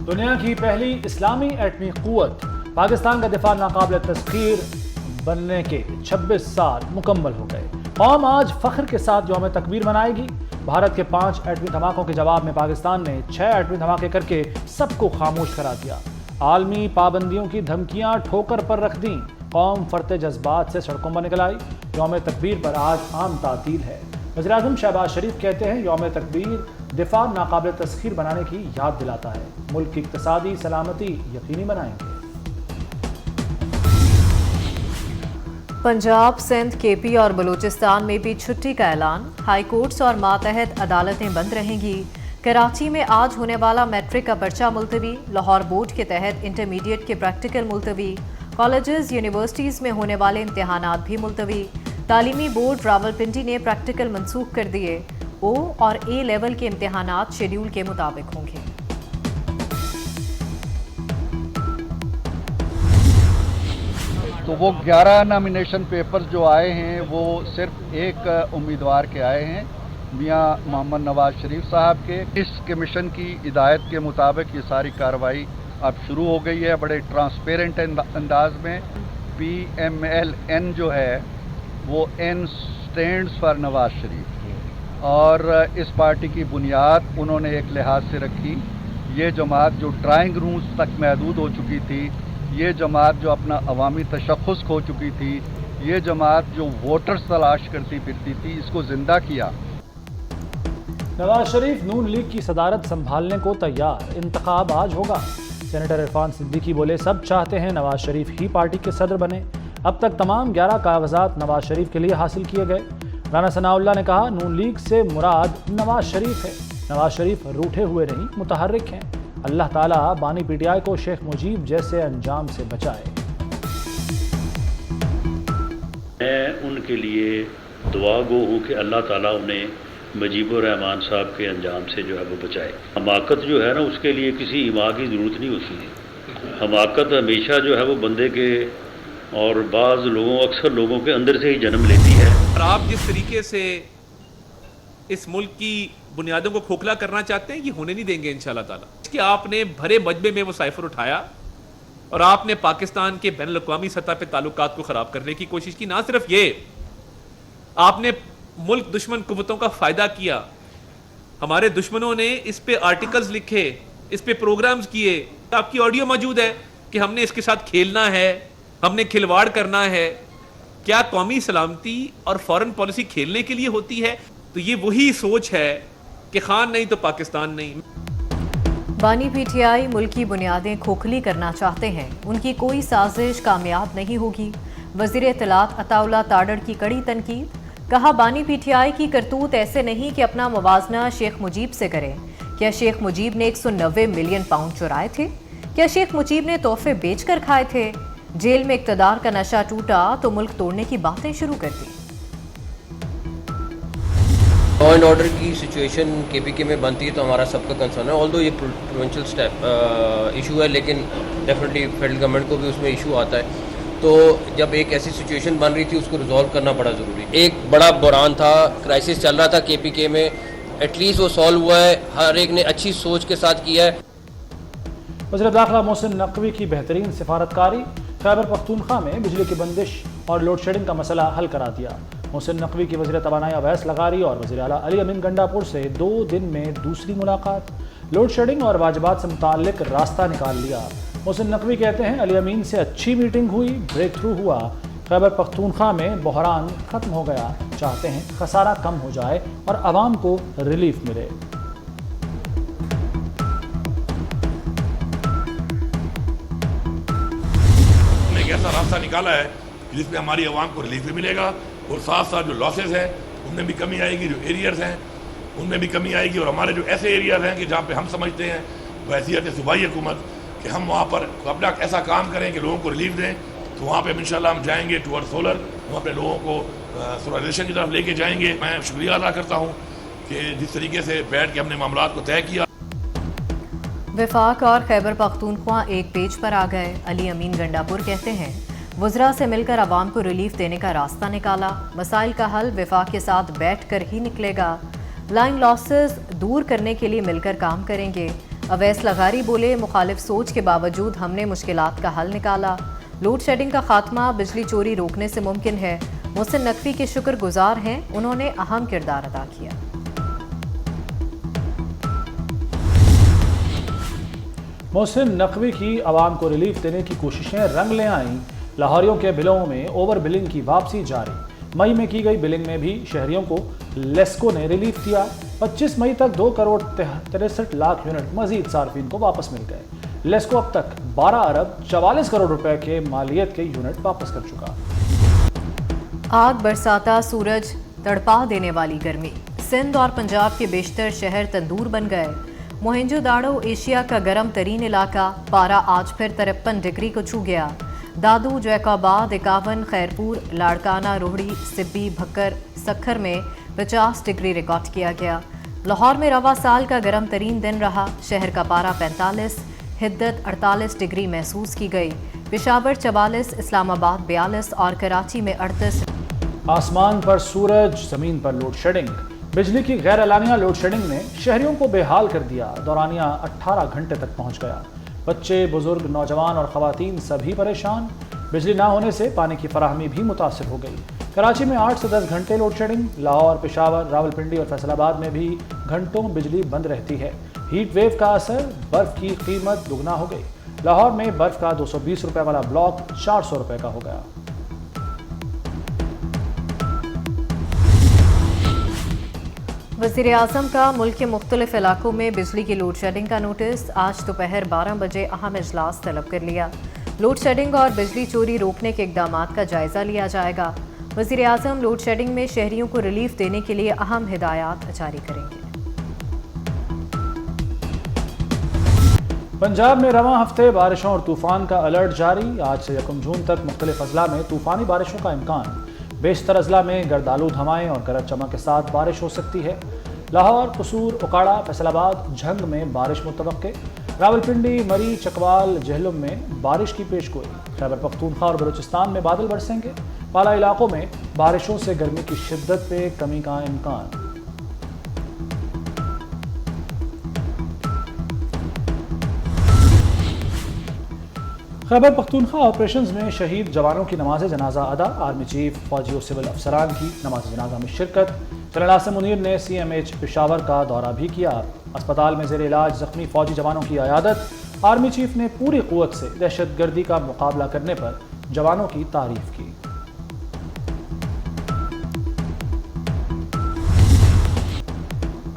دنیا کی پہلی اسلامی ایٹمی قوت پاکستان کا دفاع ناقابل تسخیر بننے کے 26 سال مکمل ہو گئے۔ قوم آج فخر کے ساتھ یوم تکبیر منائے گی۔ بھارت کے 5 ایٹمی دھماکوں کے جواب میں پاکستان نے 6 ایٹمی دھماکے کر کے سب کو خاموش کرا دیا۔ عالمی پابندیوں کی دھمکیاں ٹھوکر پر رکھ دیں۔ قوم فرتے جذبات سے سڑکوں پر نکل آئی۔ یوم تکبیر پر آج عام تعطیل ہے۔ وزیراعظم شہباز شریف کہتے ہیں یوم تکبیر دفاع ناقابل تسخیر بنانے کی یاد دلاتا ہے۔ ملک کی اقتصادی سلامتی یقینی بنائیں گے۔ پنجاب، سندھ، کے پی اور بلوچستان میں بھی چھٹی کا اعلان۔ ہائی کورٹس اور ماتحت عدالتیں بند رہیں گی۔ کراچی میں آج ہونے والا میٹرک کا پرچہ ملتوی۔ لاہور بورڈ کے تحت انٹرمیڈیٹ کے پریکٹیکل ملتوی۔ کالجز، یونیورسٹیز میں ہونے والے امتحانات بھی ملتوی۔ تعلیمی بورڈ راولپنڈی نے پریکٹیکل منسوخ کر دیے۔ او اور اے لیول کے امتحانات شیڈول کے مطابق ہوں گے۔ تو وہ 11 نامینیشن پیپرز جو آئے ہیں وہ صرف ایک امیدوار کے آئے ہیں، میاں محمد نواز شریف صاحب کے۔ اس کمیشن کی ہدایت کے مطابق یہ ساری کارروائی اب شروع ہو گئی ہے بڑے ٹرانسپیرنٹ انداز میں۔ PMLN جو ہے وہ N stands for Nawaz Sharif, اور اس پارٹی کی بنیاد انہوں نے ایک لحاظ سے رکھی۔ یہ جماعت جو ڈرائنگ رومز تک محدود ہو چکی تھی، یہ جماعت جو اپنا عوامی تشخص کھو چکی تھی، یہ جماعت جو ووٹرز تلاش کرتی پھرتی تھی، اس کو زندہ کیا۔ نواز شریف نون لیگ کی صدارت سنبھالنے کو تیار۔ انتخاب آج ہوگا۔ سینیٹر عرفان صدیقی بولے سب چاہتے ہیں نواز شریف ہی پارٹی کے صدر بنے۔ اب تک تمام 11 کاغذات نواز شریف کے لیے حاصل کیے گئے۔ رانا ثناء اللہ نے کہا نون لیگ سے مراد نواز شریف ہے۔ نواز شریف روٹھے ہوئے نہیں، متحرک ہیں۔ اللہ تعالیٰ بانی پی ٹی آئی کو شیخ مجیب جیسے انجام سے بچائے۔ میں ان کے لیے دعا گو ہوں کہ اللہ تعالیٰ انہیں مجیب الرحمان صاحب کے انجام سے جو ہے وہ بچائے۔ حماقت جو ہے نا، اس کے لیے کسی ایما کی ضرورت نہیں ہوتی ہے۔ حماقت ہمیشہ جو ہے وہ بندے کے اور بعض لوگوں، اکثر لوگوں کے اندر سے ہی جنم لیتی ہے۔ اور آپ جس طریقے سے اس ملک کی بنیادوں کو کھوکھلا کرنا چاہتے ہیں، یہ ہونے نہیں دیں گے انشاءاللہ تعالیٰ۔ کہ آپ نے بھرے مجمع میں وہ سائفر اٹھایا اور آپ نے پاکستان کے بین الاقوامی سطح پہ تعلقات کو خراب کرنے کی کوشش کی۔ نہ صرف یہ، آپ نے ملک دشمن قوتوں کا فائدہ کیا۔ ہمارے دشمنوں نے اس پہ آرٹیکلز لکھے، اس پہ پروگرامز کیے۔ آپ کی آڈیو موجود ہے کہ ہم نے اس کے ساتھ کھیلنا ہے، ہم نے کھلواڑ کرنا ہے۔ کیا قومی سلامتی اور فارن پالیسی کھیلنے کے لیے ہوتی ہے؟ تو یہ وہی سوچ ہے کہ خان نہیں تو پاکستان نہیں۔ بانی پی ٹی آئی ملکی بنیادیں کھوکھلی کرنا چاہتے ہیں، ان کی کوئی سازش کامیاب نہیں ہوگی۔ وزیر اطلاعات عطا اللہ تاڑڑ کی کڑی تنقید۔ کہا بانی پی ٹی آئی کی کرتوت ایسے نہیں کہ اپنا موازنہ شیخ مجیب سے کریں۔ کیا شیخ مجیب نے 190 ملین پاؤنڈ چرائے تھے؟ کیا شیخ مجیب نے تحفے بیچ کر کھائے تھے؟ جیل میں اقتدار کا نشہ ٹوٹا تو ملک توڑنے کی باتیں شروع کر دی۔ لا اینڈ آرڈر کی سچویشن کے پی کے میں بنتی ہے تو ہمارا سب کا کنسرن ہے۔ آلدو یہ پروونشل اسٹیپ ایشو ہے، لیکن ڈیفینیٹلی فیڈرل گورنمنٹ کو بھی اس میں ایشو آتا ہے۔ تو جب ایک ایسی سچویشن بن رہی تھی، اس کو ریزالو کرنا بڑا ضروری۔ ایک بڑا بحران تھا، کرائسس چل رہا تھا کے پی کے میں، ایٹ لیسٹ وہ سالو ہوا ہے، ہر ایک نے اچھی سوچ کے ساتھ کیا ہے۔ وزیر داخلہ محسن نقوی کی بہترین سفارتکاری۔ خیبر پختونخوا میں بجلی کی بندش اور لوڈ شیڈنگ کا مسئلہ حل کرا دیا۔ محسن نقوی کی وزیر توانائی اویس لغاری اور وزیر اعلیٰ علی امین گنڈا پور سے 2 دن میں دوسری ملاقات۔ لوڈ شیڈنگ اور واجبات سے متعلق راستہ نکال لیا۔ محسن نقوی کہتے ہیں علی امین سے اچھی میٹنگ ہوئی، بریک تھرو ہوا۔ خیبر پختونخوا میں بحران ختم ہو گیا۔ چاہتے ہیں خسارہ کم ہو جائے اور عوام کو ریلیف ملے۔ ایک ایسا راستہ نکالا ہے جس میں ہماری عوام کو ریلیف بھی ملے گا، اور ساتھ ساتھ جو لاسز ہیں ان میں بھی کمی آئے گی، جو ایریاز ہیں ان میں بھی کمی آئے گی، اور ہمارے جو ایسے ایریاز ہیں کہ جہاں پہ ہم سمجھتے ہیں بحیثیت صوبائی حکومت کہ ہم وہاں پر اپنا ایسا کام کریں کہ لوگوں کو ریلیف دیں، تو وہاں پہ انشاءاللہ ہم جائیں گے ٹوورڈ سولر، وہاں پہ لوگوں کو سولرائزیشن کی طرف لے کے جائیں گے۔ میں شکریہ ادا کرتا ہوں کہ جس طریقے سے بیٹھ کے ہم نے معاملات کو طے کیا۔ وفاق اور خیبر پختونخوا ایک پیج پر آ گئے۔ علی امین گنڈا پور کہتے ہیں وزراء سے مل کر عوام کو ریلیف دینے کا راستہ نکالا، مسائل کا حل وفاق کے ساتھ بیٹھ کر ہی نکلے گا۔ لائن لاسز دور کرنے کے لیے مل کر کام کریں گے۔ اویس لغاری بولے مخالف سوچ کے باوجود ہم نے مشکلات کا حل نکالا. لوڈ شیڈنگ کا خاتمہ بجلی چوری روکنے سے ممکن ہے. محسن نقوی کے شکر گزار ہیں, انہوں نے اہم کردار ادا کیا. محسن نقوی کی عوام کو ریلیف دینے کی کوششیں رنگ لے آئیں. لاہوریوں کے بلوں میں اوور بلنگ کی واپسی جاری. مئی میں کی گئی بلنگ میں بھی شہریوں کو لیسکو نے ریلیف دیا. 25 مئی تک 2 کروڑ 63 لاکھ یونٹ مزید صارفین کو واپس مل گئے. لیسکو اب تک 12 ارب 44 کروڑ روپے کے مالیت کے یونٹ واپس کر چکا. آگ برساتا سورج, تڑپا دینے والی گرمی. سندھ اور پنجاب کے بیشتر شہر تندور بن گئے. موہنجو داڑو ایشیا کا گرم ترین علاقہ, پارا آج پھر 53 ڈگری کو چھو گیا. دادو, جیکوباد 51, خیرپور, لاڑکانہ, روہڑی, سبی, بھکر, سکھر میں 50 ڈگری ریکارڈ کیا گیا. لاہور میں رواں سال کا گرم ترین دن رہا. شہر کا پارا 45, حدت 48 ڈگری محسوس کی گئی. پشاور 44, اسلام آباد 42 اور کراچی میں 38. آسمان پر سورج, زمین پر لوڈ شیڈنگ. بجلی کی غیر اعلانیہ لوڈ شیڈنگ نے شہریوں کو بے حال کر دیا. دورانیہ 18 گھنٹے تک پہنچ گیا. بچے, بزرگ, نوجوان اور خواتین سبھی پریشان. بجلی نہ ہونے سے پانی کی فراہمی بھی متاثر ہو گئی. کراچی میں 8 سے 10 گھنٹے لوڈ شیڈنگ. لاہور, پشاور, راولپنڈی اور فیصل آباد میں بھی گھنٹوں بجلی بند رہتی ہے. ہیٹ ویو کا اثر, برف کی قیمت دگنا ہو گئی. لاہور میں برف کا 220 روپے والا بلاک 400 روپے کا ہو گیا. وزیر اعظم کا ملک کے مختلف علاقوں میں بجلی کی لوڈ شیڈنگ کا نوٹس. آج دوپہر 12 بجے اہم اجلاس طلب کر لیا. لوڈ شیڈنگ اور بجلی چوری روکنے کے اقدامات کا جائزہ لیا جائے گا. وزیر اعظم لوڈ شیڈنگ میں شہریوں کو ریلیف دینے کے لیے اہم ہدایات جاری کریں گے. پنجاب میں رواں ہفتے بارشوں اور طوفان کا الرٹ جاری. آج سے 1 جون تک مختلف اضلاع میں طوفانی بارشوں کا امکان. بیشتر اضلاع میں گردآلود ہوائیں اور گرج چمک کے ساتھ بارش ہو سکتی ہے. لاہور, قصور, اکاڑا, فیصل آباد, جھنگ میں بارش متوقع. راولپنڈی, مری, چکوال, جہلم میں بارش کی پیش گوئی. خیبر پختونخوا اور بلوچستان میں بادل برسیں گے. بالا علاقوں میں بارشوں سے گرمی کی شدت پہ کمی کا امکان. خیبر پختونخوا آپریشنز میں شہید جوانوں کی نماز جنازہ ادا. آرمی چیف, فوجی و سول افسران کی نماز جنازہ میں شرکت. جنرل عاصم منیر نے CMH پشاور کا دورہ بھی کیا. اسپتال میں زیر علاج زخمی فوجی جوانوں کی عیادت. آرمی چیف نے پوری قوت سے دہشت گردی کا مقابلہ کرنے پر جوانوں کی تعریف کی.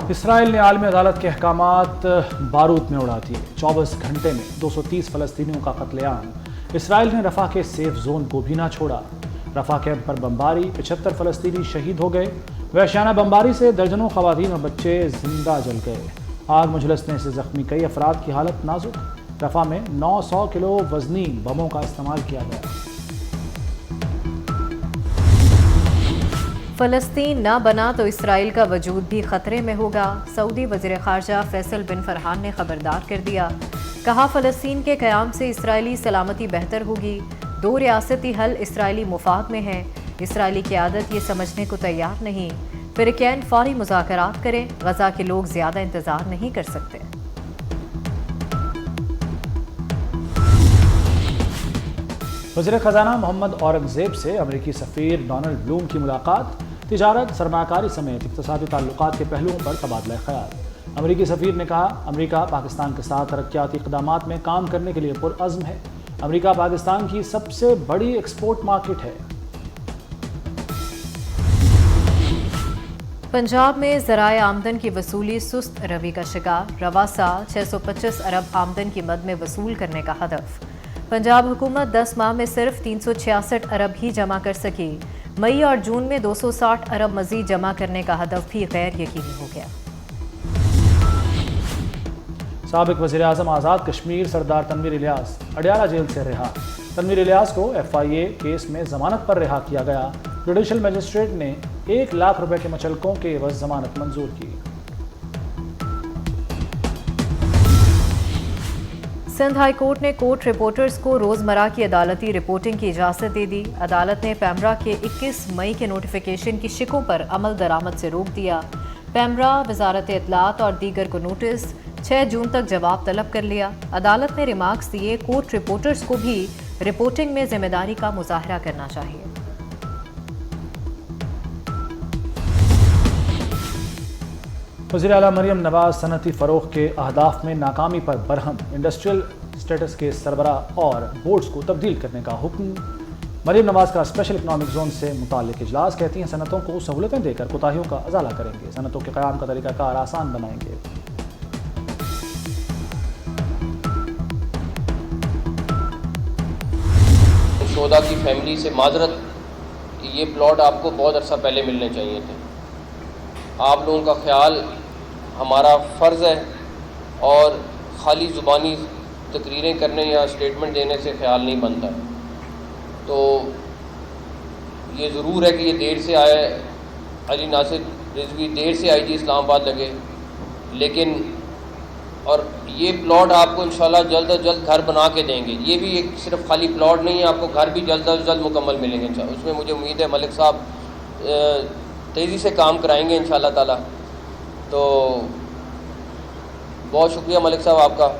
اسرائیل نے عالمی عدالت کے احکامات بارود میں اڑا دیے. 24 گھنٹے میں 230 فلسطینیوں کا قتل عام. اسرائیل نے رفح کے سیف زون کو بھی نہ چھوڑا. رفح کیمپ پر بمباری, 75 فلسطینی شہید ہو گئے. وحشیانہ بمباری سے درجنوں خواتین اور بچے زندہ جل گئے. آگ مجھلسنے سے زخمی کئی افراد کی حالت نازک. رفح میں 900 کلو وزنی بموں کا استعمال کیا گیا. فلسطین نہ بنا تو اسرائیل کا وجود بھی خطرے میں ہوگا. سعودی وزیر خارجہ فیصل بن فرحان نے خبردار کر دیا. کہا فلسطین کے قیام سے اسرائیلی سلامتی بہتر ہوگی. 2 ریاستی حل اسرائیلی مفاد میں ہے. اسرائیلی قیادت یہ سمجھنے کو تیار نہیں. فریقین فوری مذاکرات کریں. غزہ کے لوگ زیادہ انتظار نہیں کر سکتے. وزیر خزانہ محمد اورنگزیب سے امریکی سفیر ڈونلڈ بلوم کی ملاقات. تجارت, سرمایہ کاری سمیت اقتصادی تعلقات کے پہلوؤں پر تبادلہ خیال. امریکی سفیر نے کہا امریکہ پاکستان کے ساتھ ترقیاتی اقدامات میں کام کرنے کے لیے پرعزم ہے. امریکہ پاکستان کی سب سے بڑی ایکسپورٹ مارکیٹ ہے. پنجاب میں ذرائع آمدن کی وصولی سست روی کا شکار. رواں سال 625 ارب آمدن کی مد میں وصول کرنے کا ہدف. پنجاب حکومت 10 ماہ میں صرف 366 ارب ہی جمع کر سکی. مئی اور جون میں 260 ارب مزید جمع کرنے کا ہدف بھی غیر یقینی ہو گیا. سابق وزیر اعظم آزاد کشمیر سردار تنویر الیاس اڈیالہ جیل سے رہا. تنویر الیاس کو FIA کیس میں ضمانت پر رہا کیا گیا. جوڈیشل مجسٹریٹ نے 1 لاکھ روپے کے مچلکوں کے عوض ضمانت منظور کی. سندھ ہائی کورٹ نے کورٹ رپورٹرز کو روزمرہ کی عدالتی رپورٹنگ کی اجازت دے دی. عدالت نے پیمرا کے 21 مئی کے نوٹیفیکیشن کی شکوں پر عمل درآمد سے روک دیا. پیمرا وزارت اطلاعات اور دیگر کو نوٹس 6 جون تک جواب طلب کر لیا۔ عدالت نے ریمارکس دیے، کورٹ رپورٹرز کو بھی رپورٹنگ میں ذمہ داری کا مظاہرہ کرنا چاہیے۔ وزیر اعلیٰ مریم نواز صنعتی فروغ کے اہداف میں ناکامی پر برہم، انڈسٹریل اسٹیٹس کے سربراہ اور بورڈز کو تبدیل کرنے کا حکم۔ مریم نواز کا اسپیشل اکنامک زون سے متعلق اجلاس، کہتی ہیں صنعتوں کو سہولتیں دے کر کوتاہیوں کا ازالہ کریں گے، صنعتوں کے قیام کا طریقہ کار آسان بنائیں گے۔ شہداء کی فیملی سے معذرت کہ یہ پلاٹ آپ کو بہت عرصہ پہلے ملنے چاہیے تھے۔ آپ لوگوں کا خیال ہمارا فرض ہے، اور خالی زبانی تقریریں کرنے یا اسٹیٹمنٹ دینے سے خیال نہیں بنتا۔ تو یہ ضرور ہے کہ یہ دیر سے آئے، علی ناصر رضوی دیر سے آئی جی اسلام آباد لگے، لیکن اور یہ پلاٹ آپ کو انشاءاللہ جلد از جلد گھر بنا کے دیں گے۔ یہ بھی ایک صرف خالی پلاٹ نہیں ہے، آپ کو گھر بھی جلد از جلد مکمل ملیں گے انشاءاللہ۔ اس میں مجھے امید ہے ملک صاحب تیزی سے کام کرائیں گے انشاءاللہ تعالی۔ تو بہت شکریہ ملک صاحب آپ کا۔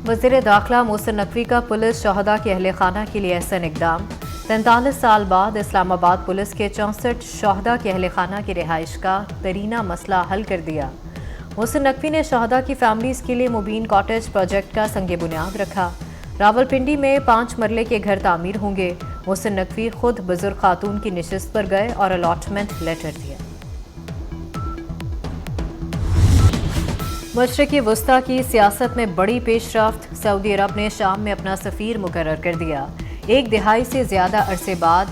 وزیر داخلہ محسن نقوی کا پولیس شہداء کے اہل خانہ کے لیے احسن اقدام۔ 43 سال بعد اسلام آباد پولیس کے 64 شہداء کے اہل خانہ کی رہائش کا ترینہ مسئلہ حل کر دیا۔ محسن نقوی نے شہداء کی فیملیز کے لیے مبین کاٹیج پروجیکٹ کا سنگ بنیاد رکھا۔ راولپنڈی میں 5 مرلے کے گھر تعمیر ہوں گے۔ محسن نقوی خود بزرگ خاتون کی نشست پر گئے اور الاٹمنٹ لیٹر دیا۔ مشرقی وسطی کی سیاست میں بڑی پیش رفت، سعودی عرب نے شام میں اپنا سفیر مقرر کر دیا۔ 1 دہائی سے زیادہ عرصے بعد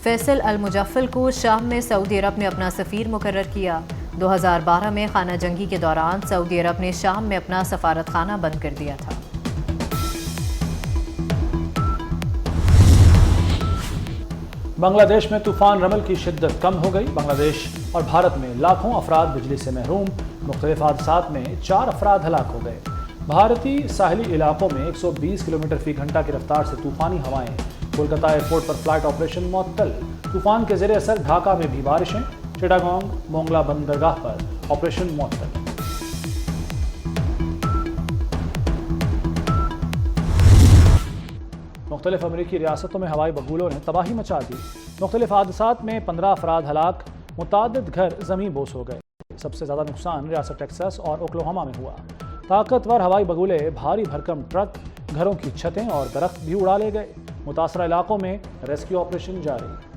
فیصل المجفل کو شام میں سعودی عرب نے اپنا سفیر مقرر کیا۔ 2012 میں خانہ جنگی کے دوران سعودی عرب نے شام میں اپنا سفارت خانہ بند کر دیا تھا۔ بنگلہ دیش میں طوفان رمل کی شدت کم ہو گئی۔ بنگلہ دیش اور بھارت میں لاکھوں افراد بجلی سے محروم، مختلف حادثات میں 4 افراد ہلاک ہو گئے۔ بھارتی ساحلی علاقوں میں 120 کلومیٹر فی گھنٹہ کی رفتار سے طوفانی ہوائیں، کولکتہ ایئرپورٹ پر فلائٹ آپریشن معطل۔ طوفان کے زیر اثر ڈھاکہ میں بھی بارشیں، چٹاگانگ مونگلا بندرگاہ پر آپریشن معطل۔ مختلف امریکی ریاستوں میں ہوائی بگولوں نے تباہی مچا دی۔ مختلف حادثات میں 15 افراد ہلاک، متعدد گھر زمین بوس ہو گئے۔ سب سے زیادہ نقصان ریاست ٹیکساس اور اوکلاہوما میں ہوا۔ طاقتور ہوائی بگولے، بھاری بھرکم ٹرک، گھروں کی چھتیں اور درخت بھی اڑا لے گئے۔ متاثرہ علاقوں میں ریسکیو آپریشن جاری۔